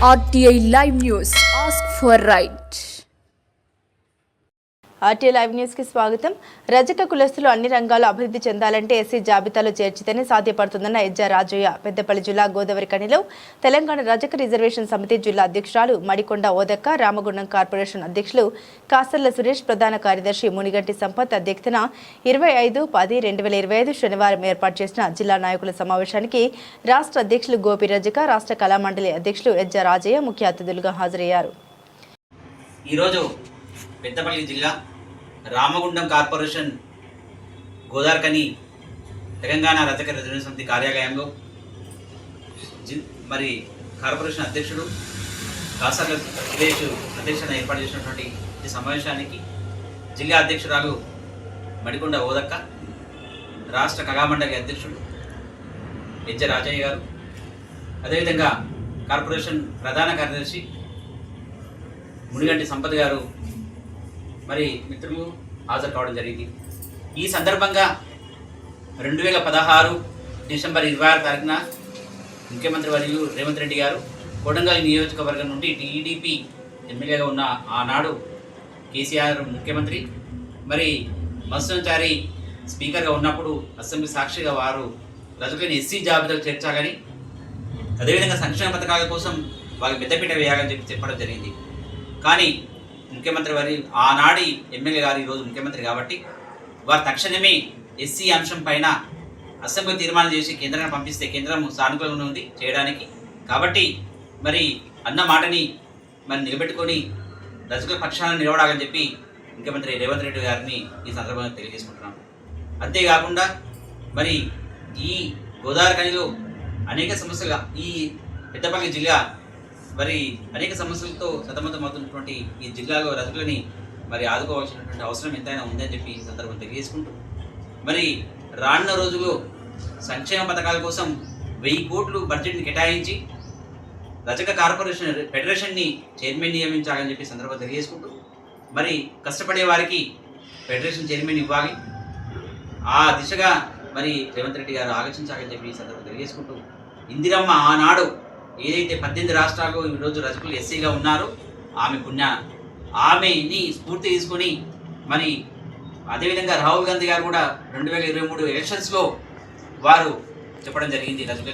RTI Live News. Ask for right. RTI live news కి స్వాగతం. రజక కులస్తులు అన్ని రంగాల్లో అభివృద్ధి చెందాలంటే ఎస్సీ జాబితాలో చేర్చితేనే సాధ్యపడుతుందన్న ఎజ్జా రాజయ్య పెద్దపల్లి జిల్లా గోదావరిఖనిలో తెలంగాణ రజక రిజర్వేషన్ సమితి జిల్లా అధ్యక్షురాలు మడికొండ ఓదక్క, రామగుండం కార్పొరేషన్ అధ్యక్షులు కాసర్ల సురేష్, ప్రధాన కార్యదర్శి మునిగంటి సంపత్ అధ్యక్షతన 25/10/2025 శనివారం ఏర్పాటు చేసిన జిల్లా నాయకుల సమావేశానికి రాష్ట్ర అధ్యక్షులు గోపి రజక, రాష్ట్ర కళామండలి అధ్యక్షులు ఎజ్జా రాజయ్య ముఖ్య అతిథులుగా హాజరయ్యారు. ఈరోజు పెద్దపల్లి జిల్లా రామగుండం కార్పొరేషన్ గోదావరిఖని తెలంగాణ రజక రిజర్వేషన్ సమితి కార్యాలయంలో మరి కార్పొరేషన్ అధ్యక్షుడు కాసర్ల సురేష్ అధ్యక్షతన ఏర్పాటు చేసినటువంటి ఈ సమావేశానికి జిల్లా అధ్యక్షురాలు మడికొండ ఓదక్క, రాష్ట్ర కళామండలి అధ్యక్షుడు ఎజ్జ రాజయ్య గారు, అదేవిధంగా కార్పొరేషన్ ప్రధాన కార్యదర్శి మునిగంటి సంపత్ గారు మరి మిత్రులు హాజరు కావడం జరిగింది. ఈ సందర్భంగా 2016 డిసెంబర్ 26 తారీఖున ముఖ్యమంత్రి వర్యులు రేవంత్ రెడ్డి గారు కొడంగల్ నియోజకవర్గం నుండి టీడీపీ ఎమ్మెల్యేగా ఉన్న ఆనాడు కేసీఆర్ ముఖ్యమంత్రి, మరి మత్స్యంచారి స్పీకర్గా ఉన్నప్పుడు అసెంబ్లీ సాక్షిగా వారు రజకులను ఎస్సీ జాబితాకు చేర్చాలని, అదేవిధంగా సంక్షేమ పథకాల కోసం వాళ్ళకి పెద్దపీట వేయాలని చెప్పడం జరిగింది. కానీ ముఖ్యమంత్రి వారి ఆనాడి ఎమ్మెల్యే గారు ఈరోజు ముఖ్యమంత్రి కాబట్టి వారు తక్షణమే ఎస్సీ అంశం పైన అసెంబ్లీ తీర్మానం చేసి కేంద్రాన్ని పంపిస్తే కేంద్రం సానుకూలంగా ఉంది చేయడానికి. కాబట్టి మరి అన్న మాటని మరి నిలబెట్టుకొని రజకుల పక్షాలను నిలబడాలని చెప్పి ముఖ్యమంత్రి రేవంత్ రెడ్డి గారిని ఈ సందర్భంగా తెలియజేసుకుంటున్నాం. అంతేకాకుండా మరి ఈ గోదావరిఖనిలో అనేక సమస్యలుగా ఈ పెద్దపల్లి జిల్లా మరి అనేక సమస్యలతో సతమతమవుతున్నటువంటి ఈ జిల్లాలో రజకులని మరి ఆదుకోవాల్సినటువంటి అవసరం ఎంతైనా ఉందని చెప్పి ఈ సందర్భం తెలియజేసుకుంటూ మరి రానున్న రోజుల్లో సంక్షేమ పథకాల కోసం 1000 కోట్లు బడ్జెట్ని కేటాయించి రజక కార్పొరేషన్ ఫెడరేషన్ని చైర్మన్ నియమించాలని చెప్పి సందర్భం తెలియజేసుకుంటూ మరి కష్టపడే వారికి ఫెడరేషన్ చైర్మన్ ఇవ్వాలి, ఆ దిశగా మరి రేవంత్ రెడ్డి గారు ఆలోచించాలని చెప్పి ఈ సందర్భం తెలియజేసుకుంటూ ఇందిరమ్మ ఆనాడు ఏదైతే 18 రాష్ట్రాల్లో ఈరోజు రజకులు ఎస్సీగా ఉన్నారో ఆమె పుణ్యాన ఆమెని స్ఫూర్తి తీసుకొని మరి అదేవిధంగా రాహుల్ గాంధీ గారు కూడా 2023 ఎలక్షన్స్లో వారు చెప్పడం జరిగింది రజకులు